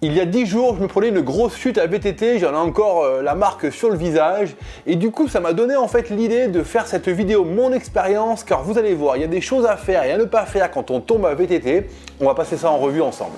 Il y a 10 jours, je me prenais une grosse chute à VTT, j'en ai encore la marque sur le visage. Et du coup, ça m'a donné en fait l'idée de faire cette vidéo, mon expérience, car vous allez voir, il y a des choses à faire et à ne pas faire quand on tombe à VTT. On va passer ça en revue ensemble.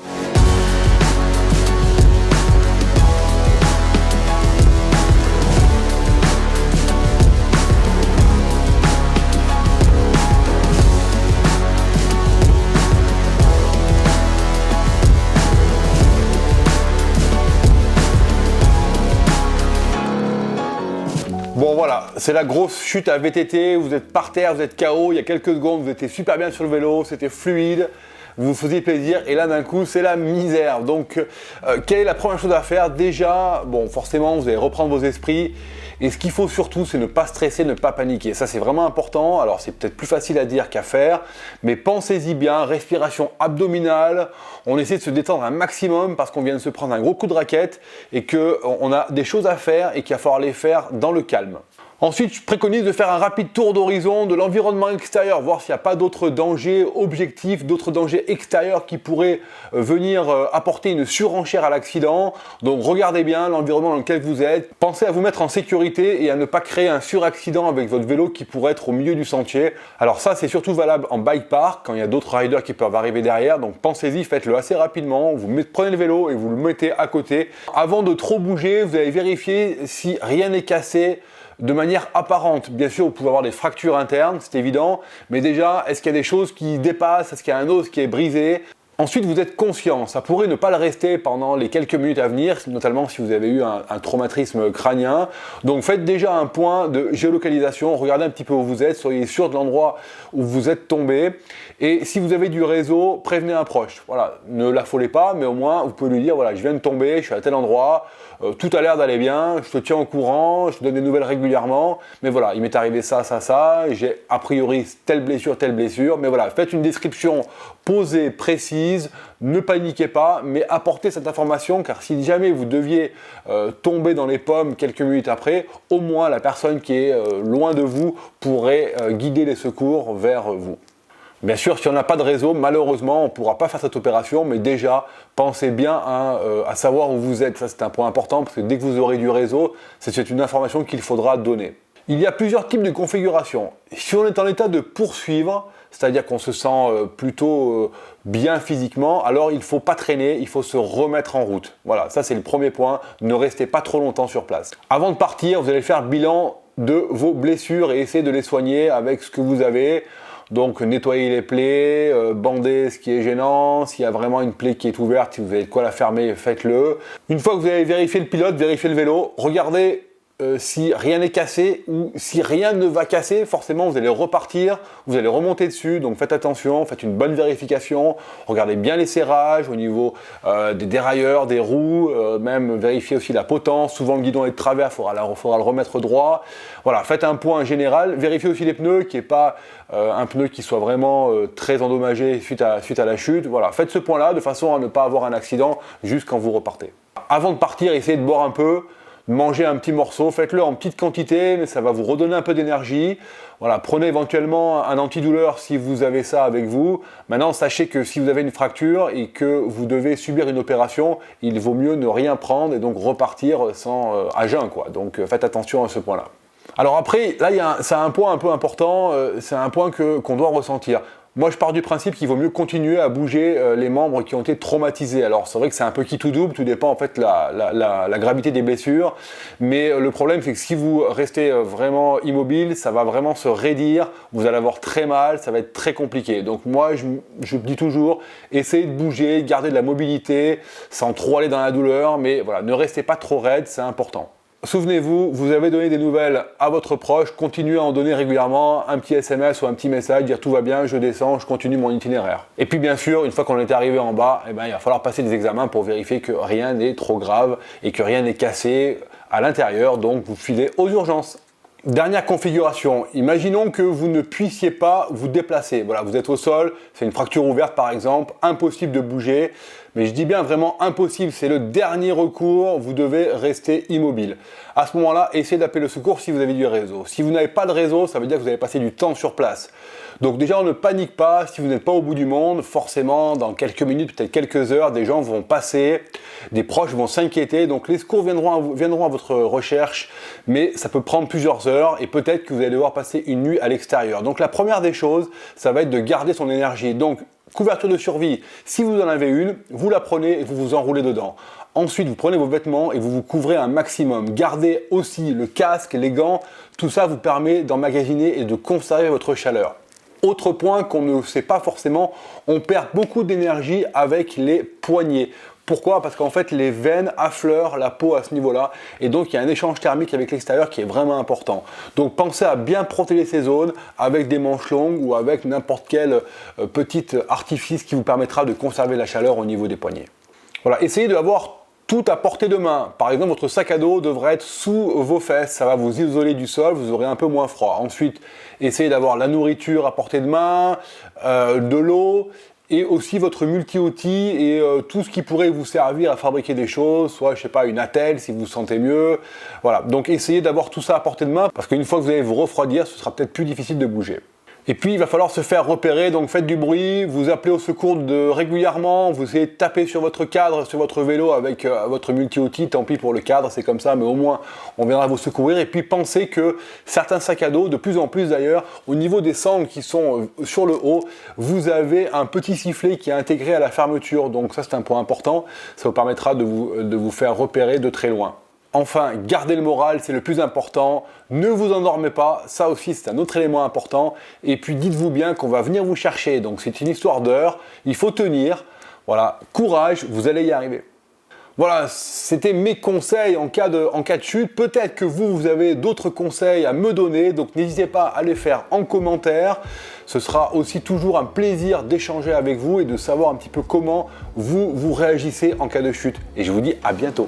Bon voilà, c'est la grosse chute à VTT, vous êtes par terre, vous êtes KO, il y a quelques secondes, vous étiez super bien sur le vélo, c'était fluide, vous vous faisiez plaisir et là d'un coup c'est la misère. Donc quelle est la première chose à faire? Déjà, bon forcément vous allez reprendre vos esprits et ce qu'il faut surtout c'est ne pas stresser, ne pas paniquer. Ça c'est vraiment important, alors c'est peut-être plus facile à dire qu'à faire, mais pensez-y bien, respiration abdominale, on essaie de se détendre un maximum parce qu'on vient de se prendre un gros coup de raquette et qu'on a des choses à faire et qu'il va falloir les faire dans le calme. Ensuite, je préconise de faire un rapide tour d'horizon de l'environnement extérieur, voir s'il n'y a pas d'autres dangers objectifs, d'autres dangers extérieurs qui pourraient venir apporter une surenchère à l'accident. Donc regardez bien l'environnement dans lequel vous êtes, pensez à vous mettre en sécurité et à ne pas créer un suraccident avec votre vélo qui pourrait être au milieu du sentier. Alors ça, c'est surtout valable en bike park, quand il y a d'autres riders qui peuvent arriver derrière, donc pensez-y, faites-le assez rapidement, prenez le vélo et vous le mettez à côté. Avant de trop bouger, vous allez vérifier si rien n'est cassé, de manière apparente. Bien sûr, vous pouvez avoir des fractures internes, c'est évident, mais déjà, est-ce qu'il y a des choses qui dépassent? Est-ce qu'il y a un os qui est brisé? Ensuite, vous êtes conscient, ça pourrait ne pas le rester pendant les quelques minutes à venir, notamment si vous avez eu un traumatisme crânien. Donc faites déjà un point de géolocalisation, regardez un petit peu où vous êtes, soyez sûr de l'endroit où vous êtes tombé. Et si vous avez du réseau, prévenez un proche. Voilà, ne l'affolez pas, mais au moins vous pouvez lui dire, voilà, je viens de tomber, je suis à tel endroit, tout a l'air d'aller bien, je te tiens au courant, je te donne des nouvelles régulièrement, mais voilà, il m'est arrivé ça, j'ai a priori telle blessure, mais voilà, faites une description posée, précise, ne paniquez pas, mais apportez cette information, car si jamais vous deviez tomber dans les pommes quelques minutes après, au moins la personne qui est loin de vous pourrait guider les secours vers vous. Bien sûr, si on n'a pas de réseau, malheureusement, on ne pourra pas faire cette opération, mais déjà, pensez bien à savoir où vous êtes. Ça, c'est un point important, parce que dès que vous aurez du réseau, c'est une information qu'il faudra donner. Il y a plusieurs types de configurations. Si on est en état de poursuivre, c'est-à-dire qu'on se sent plutôt bien physiquement, alors il ne faut pas traîner, il faut se remettre en route. Voilà, ça c'est le premier point, ne restez pas trop longtemps sur place. Avant de partir, vous allez faire le bilan de vos blessures et essayer de les soigner avec ce que vous avez. Donc nettoyer les plaies, bander ce qui est gênant, s'il y a vraiment une plaie qui est ouverte, si vous avez de quoi la fermer, faites-le. Une fois que vous avez vérifié le pilote, vérifiez le vélo, regardez si rien n'est cassé ou si rien ne va casser, forcément vous allez repartir, vous allez remonter dessus, donc faites attention, faites une bonne vérification, regardez bien les serrages au niveau des dérailleurs, des roues, même vérifiez aussi la potence, souvent le guidon est de travers, il faudra le remettre droit. Voilà, faites un point général, vérifiez aussi les pneus, qu'il n'y ait pas un pneu qui soit vraiment très endommagé suite à la chute. Voilà, faites ce point-là de façon à ne pas avoir un accident juste quand vous repartez. Avant de partir, essayez de boire un peu, mangez un petit morceau, faites-le en petite quantité, mais ça va vous redonner un peu d'énergie. Voilà, prenez éventuellement un antidouleur si vous avez ça avec vous. Maintenant, sachez que si vous avez une fracture et que vous devez subir une opération, il vaut mieux ne rien prendre et donc repartir à jeun, quoi. Donc faites attention à ce point-là. Alors après, là, c'est un point un peu important, c'est un point qu'on doit ressentir. Moi, je pars du principe qu'il vaut mieux continuer à bouger les membres qui ont été traumatisés. Alors, c'est vrai que c'est un peu qui tout double, tout dépend en fait de la gravité des blessures. Mais le problème, c'est que si vous restez vraiment immobile, ça va vraiment se raidir, vous allez avoir très mal, ça va être très compliqué. Donc moi, je dis toujours, essayez de bouger, gardez de la mobilité, sans trop aller dans la douleur, mais voilà, ne restez pas trop raide, c'est important. Souvenez-vous, vous avez donné des nouvelles à votre proche, continuez à en donner régulièrement, un petit SMS ou un petit message, dire tout va bien, je descends, je continue mon itinéraire. Et puis bien sûr, une fois qu'on est arrivé en bas, il va falloir passer des examens pour vérifier que rien n'est trop grave et que rien n'est cassé à l'intérieur, donc vous filez aux urgences. Dernière configuration, imaginons que vous ne puissiez pas vous déplacer. Voilà, vous êtes au sol, c'est une fracture ouverte par exemple, impossible de bouger. Mais je dis bien vraiment impossible, c'est le dernier recours, vous devez rester immobile. À ce moment-là, essayez d'appeler le secours si vous avez du réseau. Si vous n'avez pas de réseau, ça veut dire que vous allez passer du temps sur place. Donc déjà, on ne panique pas, si vous n'êtes pas au bout du monde, forcément, dans quelques minutes, peut-être quelques heures, des gens vont passer, des proches vont s'inquiéter, donc les secours viendront à votre recherche, mais ça peut prendre plusieurs heures et peut-être que vous allez devoir passer une nuit à l'extérieur. Donc la première des choses, ça va être de garder son énergie. Donc couverture de survie, si vous en avez une, vous la prenez et vous vous enroulez dedans. Ensuite, vous prenez vos vêtements et vous vous couvrez un maximum. Gardez aussi le casque, les gants, tout ça vous permet d'emmagasiner et de conserver votre chaleur. Autre point qu'on ne sait pas forcément, on perd beaucoup d'énergie avec les poignets. Pourquoi? Parce qu'en fait, les veines affleurent la peau à ce niveau-là et donc il y a un échange thermique avec l'extérieur qui est vraiment important. Donc pensez à bien protéger ces zones avec des manches longues ou avec n'importe quel petit artifice qui vous permettra de conserver la chaleur au niveau des poignets. Voilà, essayez d'avoir tout à portée de main. Par exemple, votre sac à dos devrait être sous vos fesses. Ça va vous isoler du sol, vous aurez un peu moins froid. Ensuite, essayez d'avoir la nourriture à portée de main, de l'eau et aussi votre multi-outil et tout ce qui pourrait vous servir à fabriquer des choses, soit, je sais pas, une attelle si vous vous sentez mieux. Voilà, donc essayez d'avoir tout ça à portée de main parce qu'une fois que vous allez vous refroidir, ce sera peut-être plus difficile de bouger. Et puis il va falloir se faire repérer, donc faites du bruit, vous appelez au secours régulièrement, vous essayez de taper sur votre cadre, sur votre vélo avec votre multi-outil, tant pis pour le cadre, c'est comme ça, mais au moins on viendra vous secourir. Et puis pensez que certains sacs à dos, de plus en plus d'ailleurs, au niveau des sangles qui sont sur le haut, vous avez un petit sifflet qui est intégré à la fermeture, donc ça c'est un point important, ça vous permettra de vous faire repérer de très loin. Enfin, gardez le moral, c'est le plus important. Ne vous endormez pas, ça aussi c'est un autre élément important. Et puis dites-vous bien qu'on va venir vous chercher. Donc c'est une histoire d'heures, il faut tenir. Voilà, courage, vous allez y arriver. Voilà, c'était mes conseils en cas de chute. Peut-être que vous avez d'autres conseils à me donner, donc n'hésitez pas à les faire en commentaire. Ce sera aussi toujours un plaisir d'échanger avec vous et de savoir un petit peu comment vous réagissez en cas de chute. Et je vous dis à bientôt.